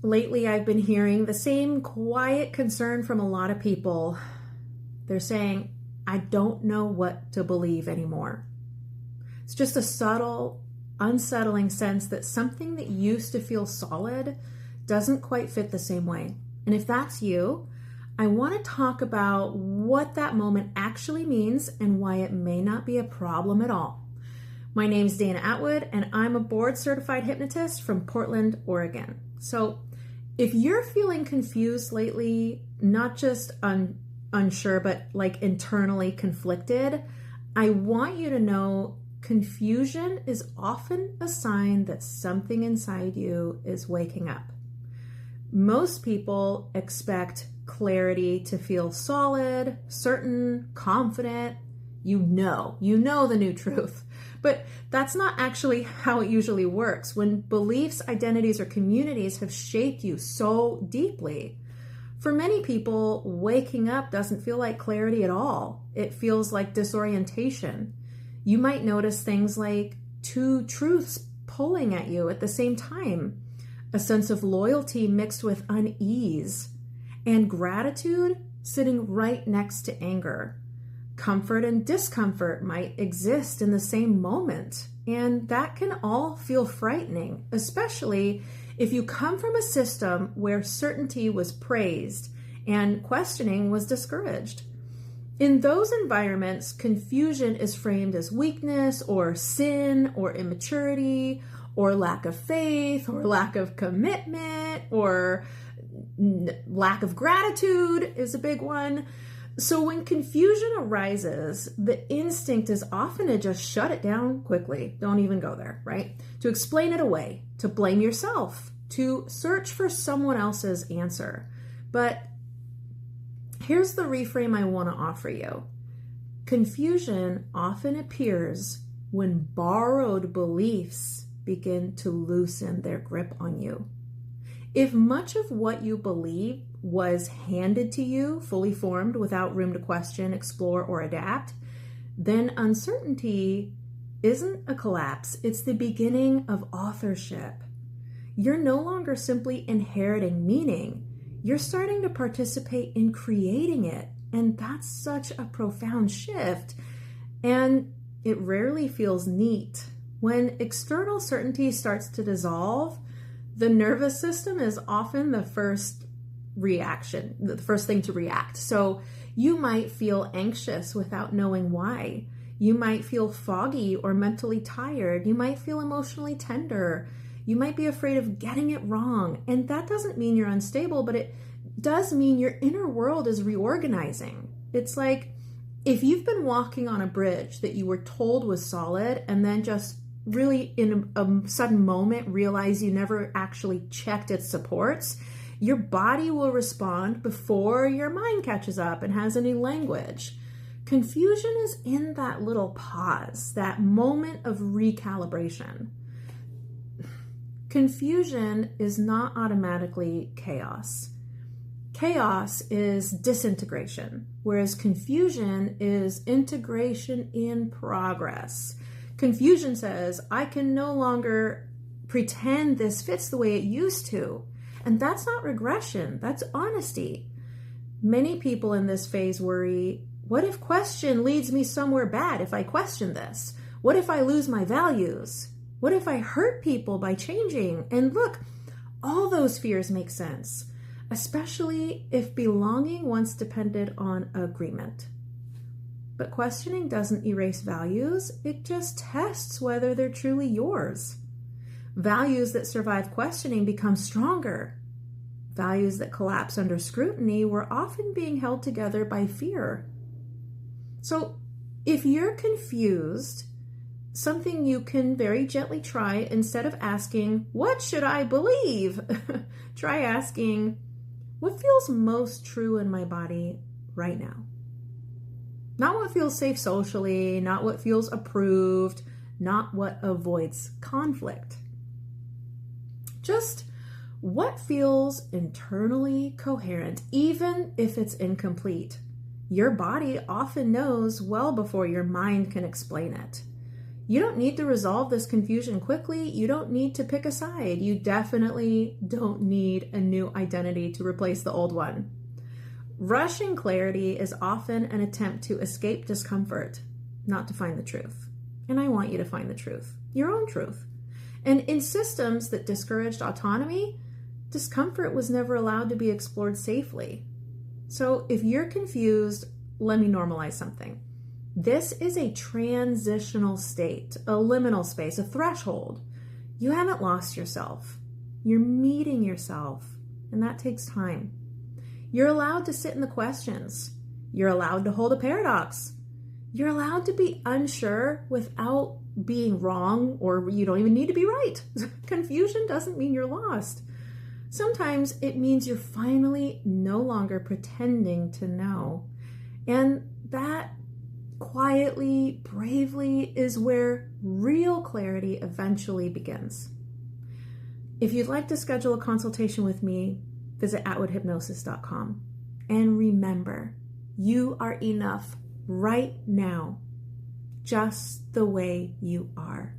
Lately, I've been hearing the same quiet concern from a lot of people. They're saying, I don't know what to believe anymore. It's just a subtle, unsettling sense that something that used to feel solid doesn't quite fit the same way. And if that's you, I want to talk about what that moment actually means and why it may not be a problem at all. My name is Dana Atwood, and I'm a board-certified hypnotist from Portland, Oregon. So if you're feeling confused lately, not just unsure, but like internally conflicted, I want you to know confusion is often a sign that something inside you is waking up. Most people expect clarity to feel solid, certain, confident. You know the new truth. But that's not actually how it usually works. When beliefs, identities, or communities have shaped you so deeply, for many people, waking up doesn't feel like clarity at all. It feels like disorientation. You might notice things like two truths pulling at you at the same time, a sense of loyalty mixed with unease, and gratitude sitting right next to anger. Comfort and discomfort might exist in the same moment, and that can all feel frightening, especially if you come from a system where certainty was praised and questioning was discouraged. In those environments, confusion is framed as weakness or sin or immaturity or lack of faith or lack of commitment or lack of gratitude is a big one. So when confusion arises, the instinct is often to just shut it down quickly. Don't even go there, right? To explain it away, to blame yourself, to search for someone else's answer. But here's the reframe I want to offer you. Confusion often appears when borrowed beliefs begin to loosen their grip on you. If much of what you believe was handed to you, fully formed, without room to question, explore, or adapt, then uncertainty isn't a collapse. It's the beginning of authorship. You're no longer simply inheriting meaning. You're starting to participate in creating it. And that's such a profound shift. And it rarely feels neat. When external certainty starts to dissolve, the nervous system is often the first reaction, the first thing to react. So you might feel anxious without knowing why. You might feel foggy or mentally tired. You might feel emotionally tender. You might be afraid of getting it wrong. And that doesn't mean you're unstable, but it does mean your inner world is reorganizing. It's like if you've been walking on a bridge that you were told was solid and then just really in a sudden moment realize you never actually checked its supports, your body will respond before your mind catches up and has any language. Confusion is in that little pause, that moment of recalibration. Confusion is not automatically chaos. Chaos is disintegration, whereas confusion is integration in progress. Confusion says, I can no longer pretend this fits the way it used to. And that's not regression, that's honesty. Many people in this phase worry, what if question leads me somewhere bad if I question this? What if I lose my values? What if I hurt people by changing? And look, all those fears make sense, especially if belonging once depended on agreement. But questioning doesn't erase values, it just tests whether they're truly yours. Values that survive questioning become stronger. Values that collapse under scrutiny were often being held together by fear. So if you're confused, something you can very gently try, instead of asking, what should I believe? Try asking, what feels most true in my body right now? Not what feels safe socially, not what feels approved, not what avoids conflict. Just what feels internally coherent, even if it's incomplete. Your body often knows well before your mind can explain it. You don't need to resolve this confusion quickly. You don't need to pick a side. You definitely don't need a new identity to replace the old one. Rushing clarity is often an attempt to escape discomfort, not to find the truth. And I want you to find the truth, your own truth. And in systems that discouraged autonomy, discomfort was never allowed to be explored safely. So if you're confused, let me normalize something. This is a transitional state, a liminal space, a threshold. You haven't lost yourself. You're meeting yourself, and that takes time. You're allowed to sit in the questions. You're allowed to hold a paradox. You're allowed to be unsure without being wrong, or you don't even need to be right. Confusion doesn't mean you're lost. Sometimes it means you're finally no longer pretending to know. And that quietly, bravely is where real clarity eventually begins. If you'd like to schedule a consultation with me, visit atwoodhypnosis.com. And remember, you are enough right now, just the way you are.